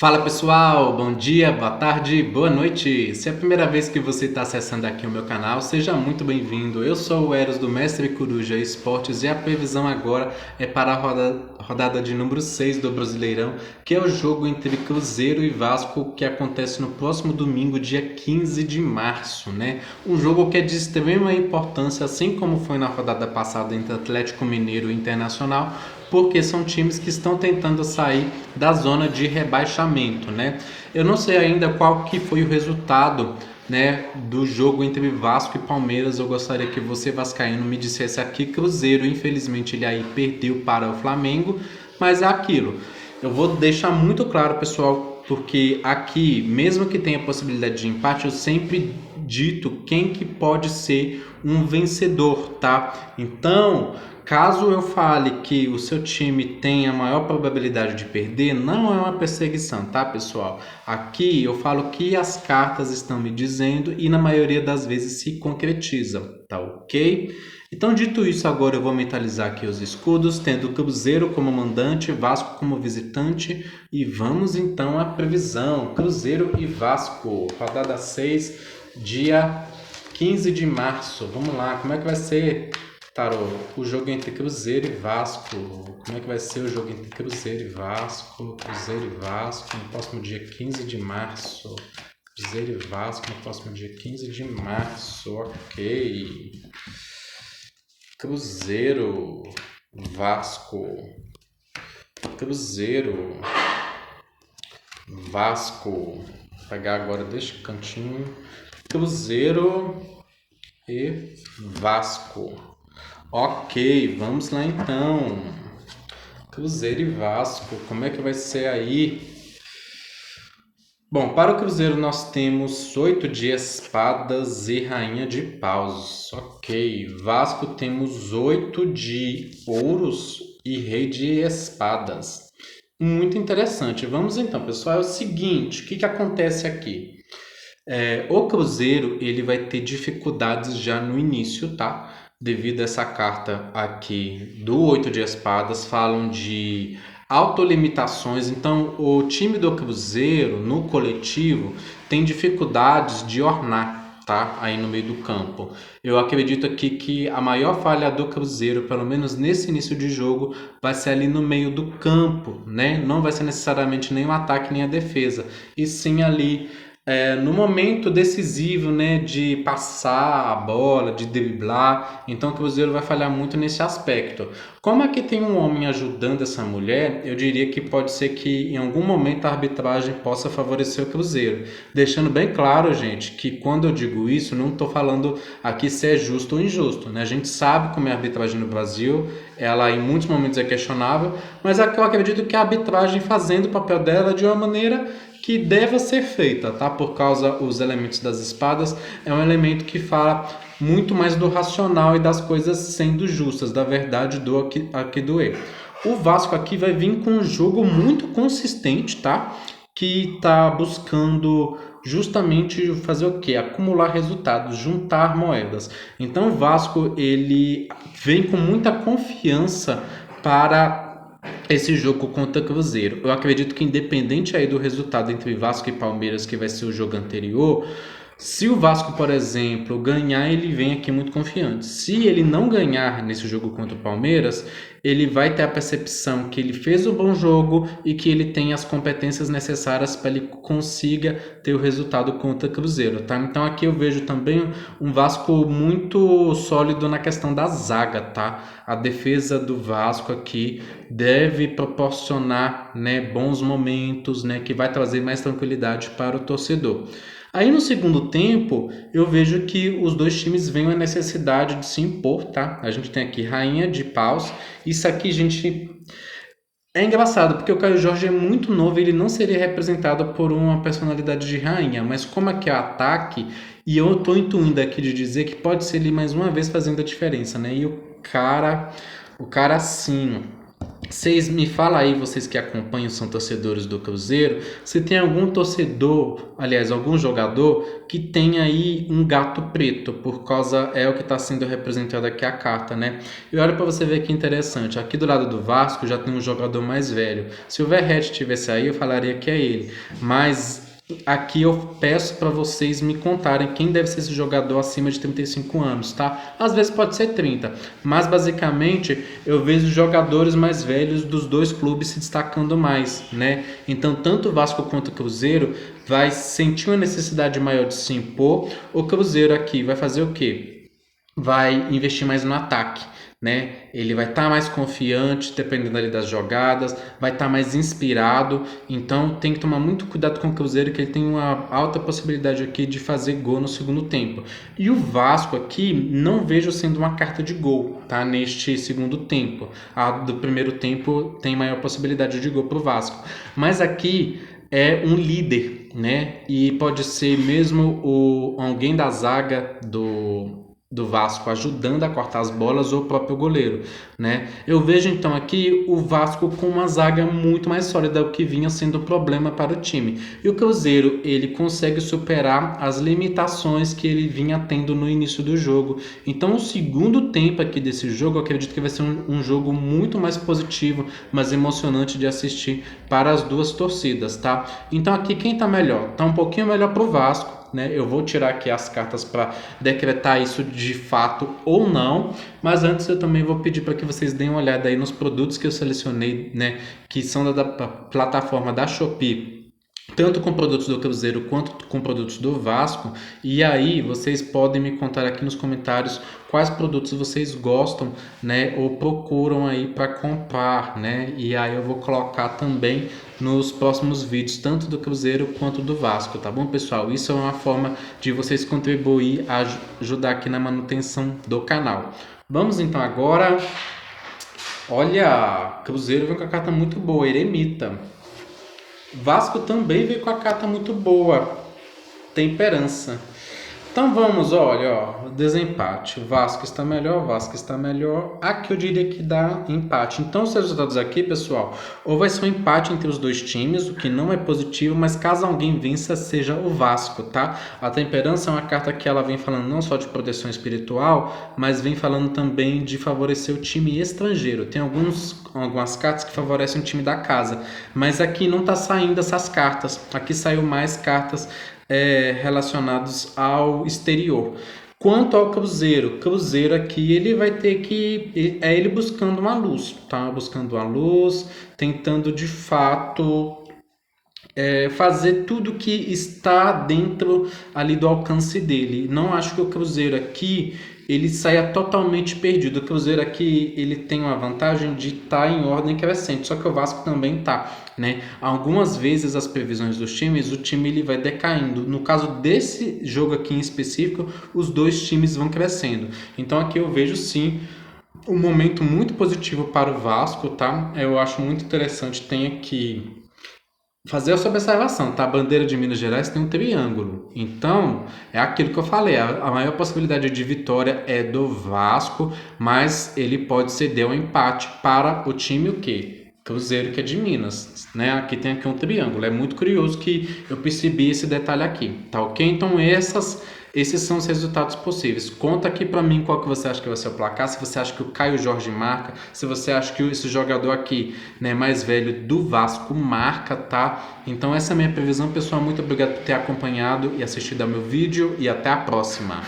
Fala pessoal, bom dia, boa tarde, boa noite. Se é a primeira vez que você está acessando aqui o meu canal, seja muito bem-vindo. Eu sou o Eros do Mestre Coruja Esportes e a previsão agora é para a rodada de número 6 do Brasileirão, que é o jogo entre Cruzeiro e Vasco, que acontece no próximo domingo, dia 15 de março, né? Um jogo que é de extrema importância, assim como foi na rodada passada entre Atlético Mineiro e Internacional, porque são times que estão tentando sair da zona de rebaixamento, né? Eu não sei ainda qual que foi o resultado, né, do jogo entre Vasco e Palmeiras. Eu gostaria que você, vascaíno, me dissesse aqui. Cruzeiro, infelizmente, ele aí perdeu para o Flamengo, mas é aquilo. Eu vou deixar muito claro, pessoal, porque aqui, mesmo que tenha possibilidade de empate, eu sempre dito quem que pode ser um vencedor, tá? Então, caso eu fale que o seu time tem a maior probabilidade de perder, não é uma perseguição, tá, pessoal? Aqui eu falo que as cartas estão me dizendo e na maioria das vezes se concretizam, tá ok? Então, dito isso, agora eu vou mentalizar aqui os escudos, tendo Cruzeiro como mandante, Vasco como visitante, e vamos então à previsão. Cruzeiro e Vasco, rodada 6, dia 15 de março. Vamos lá, como é que vai ser, Tarô, o jogo entre Cruzeiro e Vasco? Como é que vai ser o jogo entre Cruzeiro e Vasco? Cruzeiro e Vasco no próximo dia 15 de março. Cruzeiro e Vasco no próximo dia 15 de março. Ok. Cruzeiro, Vasco. Cruzeiro, Vasco. Vou pegar agora deste cantinho. Cruzeiro e Vasco. Ok, vamos lá então. Cruzeiro e Vasco, como é que vai ser aí? Bom, para o Cruzeiro nós temos 8 de espadas e rainha de paus. Ok, Vasco temos 8 de ouros e rei de espadas. Muito interessante. Vamos então, pessoal. É o seguinte, o que acontece aqui? O Cruzeiro ele vai ter dificuldades já no início, tá? Devido a essa carta aqui do 8 de espadas, falam de autolimitações. Então, o time do Cruzeiro, no coletivo, tem dificuldades de ornar, tá? Aí no meio do campo. Eu acredito aqui que a maior falha do Cruzeiro, pelo menos nesse início de jogo, vai ser ali no meio do campo, né? Não vai ser necessariamente nem o ataque nem a defesa, e sim ali no momento decisivo, né, de passar a bola, de driblar. Então o Cruzeiro vai falhar muito nesse aspecto. Como aqui tem um homem ajudando essa mulher, eu diria que pode ser que em algum momento a arbitragem possa favorecer o Cruzeiro. Deixando bem claro, gente, que quando eu digo isso, não estou falando aqui se é justo ou injusto, né? A gente sabe como é a arbitragem no Brasil, ela em muitos momentos é questionável, mas aqui eu acredito que a arbitragem fazendo o papel dela de uma maneira que deva ser feita, tá? Por causa os elementos das espadas, é um elemento que fala muito mais do racional e das coisas sendo justas, da verdade do aqui do erro. O Vasco aqui vai vir com um jogo muito consistente, tá? Que tá buscando justamente fazer o quê? Acumular resultados, juntar moedas. Então o Vasco ele vem com muita confiança para esse jogo contra Cruzeiro. Eu acredito que independente aí do resultado entre Vasco e Palmeiras, que vai ser o jogo anterior, se o Vasco, por exemplo, ganhar, ele vem aqui muito confiante. Se ele não ganhar nesse jogo contra o Palmeiras, ele vai ter a percepção que ele fez um bom jogo e que ele tem as competências necessárias para ele consiga ter o resultado contra o Cruzeiro, tá? Então aqui eu vejo também um Vasco muito sólido na questão da zaga, tá? A defesa do Vasco aqui deve proporcionar, né, bons momentos, né, que vai trazer mais tranquilidade para o torcedor. Aí no segundo tempo, eu vejo que os dois times veem a necessidade de se impor, tá? A gente tem aqui Rainha de Paus. Isso aqui, gente, é engraçado, porque o Caio Jorge é muito novo, ele não seria representado por uma personalidade de rainha, mas como aqui é ataque, e eu tô intuindo aqui de dizer que pode ser ele mais uma vez fazendo a diferença, né? E o cara assim, Vocês me falam aí, vocês que acompanham, são torcedores do Cruzeiro, se tem algum torcedor, aliás, algum jogador que tem aí um gato preto, por causa é o que está sendo representado aqui a carta, né? E olha para você ver que interessante, aqui do lado do Vasco já tem um jogador mais velho. Se o Verratti tivesse aí, eu falaria que é ele, mas aqui eu peço para vocês me contarem quem deve ser esse jogador acima de 35 anos, tá? Às vezes pode ser 30, mas basicamente eu vejo jogadores mais velhos dos dois clubes se destacando mais, né? Então, tanto o Vasco quanto o Cruzeiro vai sentir uma necessidade maior de se impor. O Cruzeiro aqui vai fazer o quê? Vai investir mais no ataque, né? Ele vai estar mais confiante, dependendo ali das jogadas, vai estar mais inspirado. Então tem que tomar muito cuidado com o Cruzeiro, que ele tem uma alta possibilidade aqui de fazer gol no segundo tempo. E o Vasco aqui não vejo sendo uma carta de gol, tá? Neste segundo tempo. A do primeiro tempo tem maior possibilidade de gol para o Vasco. Mas aqui é um líder, né? E pode ser mesmo alguém da zaga do Vasco ajudando a cortar as bolas ou o próprio goleiro, né? Eu vejo então aqui o Vasco com uma zaga muito mais sólida, o que vinha sendo um problema para o time. E o Cruzeiro, ele consegue superar as limitações que ele vinha tendo no início do jogo. Então o segundo tempo aqui desse jogo, eu acredito que vai ser um jogo muito mais positivo, mais emocionante de assistir para as duas torcidas, tá? Então aqui quem tá melhor? Tá um pouquinho melhor pro Vasco, né? Eu vou tirar aqui as cartas para decretar isso de fato ou não, mas antes eu também vou pedir para que vocês deem uma olhada aí nos produtos que eu selecionei, né? Que são da plataforma da Shopee, tanto com produtos do Cruzeiro quanto com produtos do Vasco. E aí vocês podem me contar aqui nos comentários quais produtos vocês gostam, né, ou procuram aí para comprar, né? E aí eu vou colocar também nos próximos vídeos, tanto do Cruzeiro quanto do Vasco, tá bom, pessoal? Isso é uma forma de vocês contribuir a ajudar aqui na manutenção do canal. Vamos então agora. Olha, Cruzeiro vem com a carta muito boa, Eremita. Vasco também veio com a carta muito boa, Temperança. Então vamos, olha, ó, desempate. O Vasco está melhor, o Vasco está melhor. Aqui eu diria que dá empate. Então os resultados aqui, pessoal, ou vai ser um empate entre os dois times, o que não é positivo, mas caso alguém vença, seja o Vasco, tá? A Temperança é uma carta que ela vem falando não só de proteção espiritual, mas vem falando também de favorecer o time estrangeiro. Tem algumas cartas que favorecem o time da casa, mas aqui não está saindo essas cartas. Aqui saiu mais cartas relacionados ao exterior. Quanto ao Cruzeiro aqui ele vai ter que ele buscando uma luz, tá? Buscando uma luz, tentando de fato fazer tudo que está dentro ali do alcance dele. Não acho que o Cruzeiro aqui ele saia totalmente perdido. O Cruzeiro aqui ele tem uma vantagem de estar em ordem crescente, só que o Vasco também tá, né? Algumas vezes as previsões dos times, o time ele vai decaindo. No caso desse jogo aqui em específico, os dois times vão crescendo. Então aqui eu vejo sim um momento muito positivo para o Vasco, tá? Eu acho muito interessante, tem aqui fazer essa observação, tá? A bandeira de Minas Gerais tem um triângulo. Então, é aquilo que eu falei, a maior possibilidade de vitória é do Vasco, mas ele pode ceder um empate para o time o quê? Cruzeiro, que é de Minas, né? Aqui tem aqui um triângulo. É muito curioso que eu percebi esse detalhe aqui, tá ok? Então, esses são os resultados possíveis. Conta aqui pra mim qual que você acha que vai ser o placar, se você acha que o Caio Jorge marca, se você acha que esse jogador aqui, né, mais velho do Vasco marca, tá? Então essa é a minha previsão, pessoal. Muito obrigado por ter acompanhado e assistido ao meu vídeo e até a próxima.